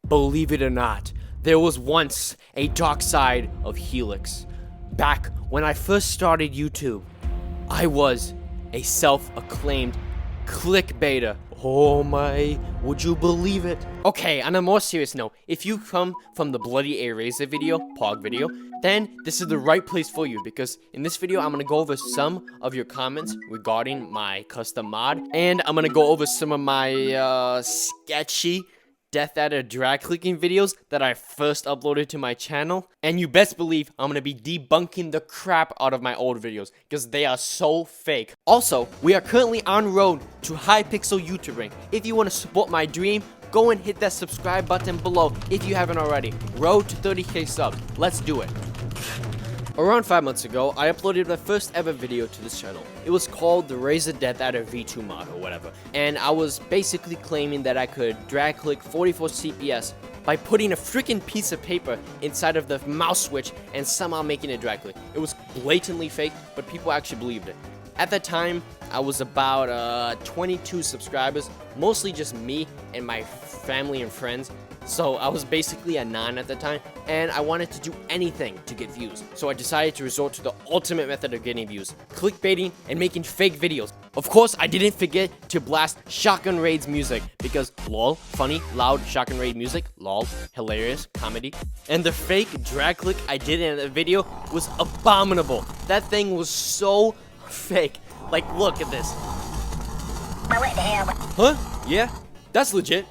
Believe it or not, there was once a dark side of Helix. Back when I first started YouTube, I was a self-acclaimed clickbaiter. Oh my, would you believe it? Okay, on a more serious note, if you come from the Bloody Razer video, POG video, then this is the right place for you, because in this video, I'm gonna go over some of your comments regarding my custom mod, and I'm gonna go over some of my, sketchy DeathAdder drag clicking videos that I first uploaded to my channel. And you best believe I'm gonna be debunking the crap out of my old videos because they are so fake. Also, we are currently en road to high pixel YouTubing. If you want to support my dream, go and hit that subscribe button below if you haven't already. Road to 30k subs. Let's do it. Around 5 months ago, I uploaded my first ever video to this channel. It was called the Razer DeathAdder V2 mod or whatever. And I was basically claiming that I could drag click 44 CPS by putting a freaking piece of paper inside of the mouse switch and somehow making it drag click. It was blatantly fake, but people actually believed it. At that time, I was about 22 subscribers, mostly just me and my family and friends. So I was basically a non at the time, and I wanted to do anything to get views. So I decided to resort to the ultimate method of getting views: clickbaiting and making fake videos. Of course, I didn't forget to blast Shotgun Raid's music, because lol, funny, loud Shotgun Raid music, lol, hilarious, comedy. And the fake drag click I did in the video was abominable. That thing was so fake. Like, look at this. Huh? Yeah? That's legit.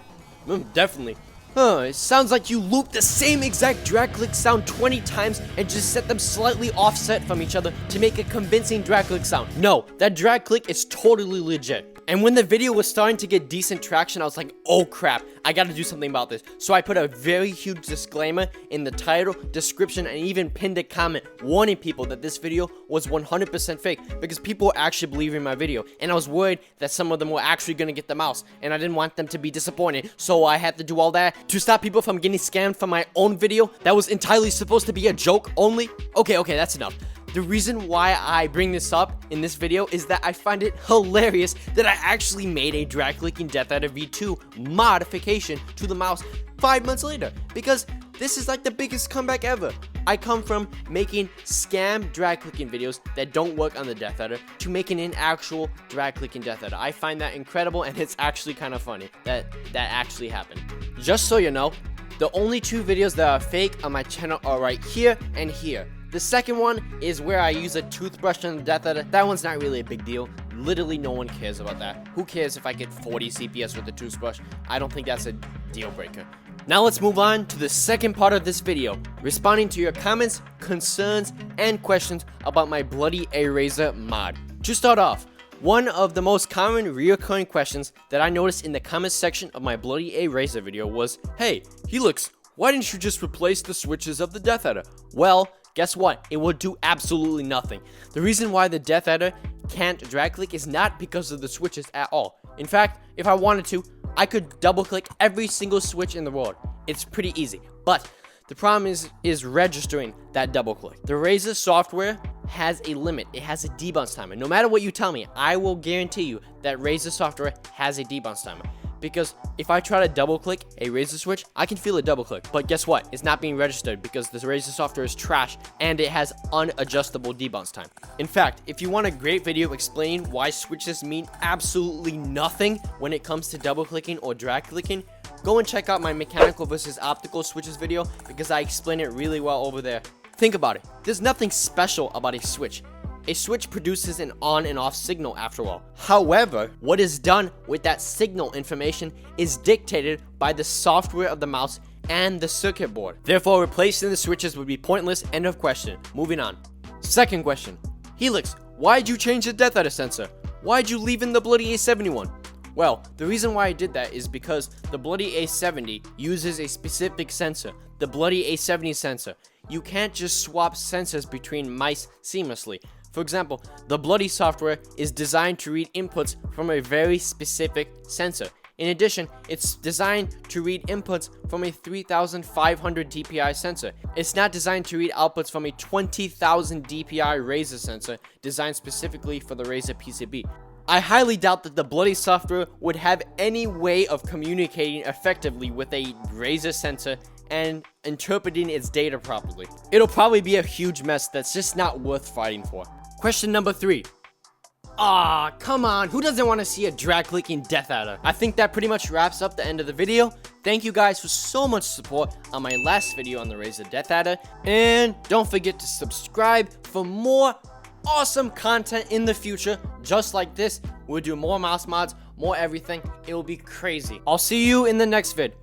Definitely. It sounds like you looped the same exact drag click sound 20 times and just set them slightly offset from each other to make a convincing drag click sound. No, that drag click is totally legit. And when the video was starting to get decent traction, I was like, oh crap, I gotta do something about this. So I put a very huge disclaimer in the title, description, and even pinned a comment warning people that this video was 100% fake, because people were actually believing my video. And I was worried that some of them were actually gonna get the mouse, and I didn't want them to be disappointed. So I had to do all that to stop people from getting scammed from my own video that was entirely supposed to be a joke only. Okay, that's enough. The reason why I bring this up in this video is that I find it hilarious that I actually made a drag clicking DeathAdder V2 modification to the mouse 5 months later, because this is like the biggest comeback ever. I come from making scam drag clicking videos that don't work on the DeathAdder to making an actual drag clicking DeathAdder. I find that incredible, and it's actually kind of funny that actually happened. Just so you know, the only 2 videos that are fake on my channel are right here and here. The second one is where I use a toothbrush on the DeathAdder. That one's not really a big deal. Literally no one cares about that. Who cares if I get 40 CPS with a toothbrush? I don't think that's a deal breaker. Now let's move on to the second part of this video, responding to your comments, concerns, and questions about my Bloody Razer mod. To start off, one of the most common reoccurring questions that I noticed in the comments section of my Bloody Razer video was, hey, Helix, why didn't you just replace the switches of the DeathAdder? Well, guess what? It will do absolutely nothing. The reason why the DeathAdder can't drag click is not because of the switches at all. In fact, if I wanted to, I could double click every single switch in the world. It's pretty easy. But the problem is registering that double click. The Razer software has a limit. It has a debounce timer. No matter what you tell me, I will guarantee you that Razer software has a debounce timer. Because if I try to double click a Razer switch, I can feel a double click. But guess what? It's not being registered because the Razer software is trash and it has unadjustable debounce time. In fact, if you want a great video explaining why switches mean absolutely nothing when it comes to double clicking or drag clicking, go and check out my mechanical versus optical switches video, because I explain it really well over there. Think about it. There's nothing special about a switch. A switch produces an on and off signal after all. However, what is done with that signal information is dictated by the software of the mouse and the circuit board. Therefore, replacing the switches would be pointless. End of question. Moving on. Second question. Helix, why'd you change the DeathAdder sensor? Why'd you leave in the Bloody A71? Well, the reason why I did that is because the Bloody A70 uses a specific sensor, the Bloody A70 sensor. You can't just swap sensors between mice seamlessly. For example, the Bloody software is designed to read inputs from a very specific sensor. In addition, it's designed to read inputs from a 3500 DPI sensor. It's not designed to read outputs from a 20,000 DPI Razer sensor designed specifically for the Razer PCB. I highly doubt that the bloody software would have any way of communicating effectively with a Razer sensor and interpreting its data properly. It'll probably be a huge mess that's just not worth fighting for. Question number 3. Ah, come on, who doesn't want to see a drag-clicking DeathAdder? I think that pretty much wraps up the end of the video. Thank you guys for so much support on my last video on the Razer DeathAdder, and don't forget to subscribe for more awesome content in the future, just like this. We'll do more mouse mods, more everything. It will be crazy. I'll see you in the next vid.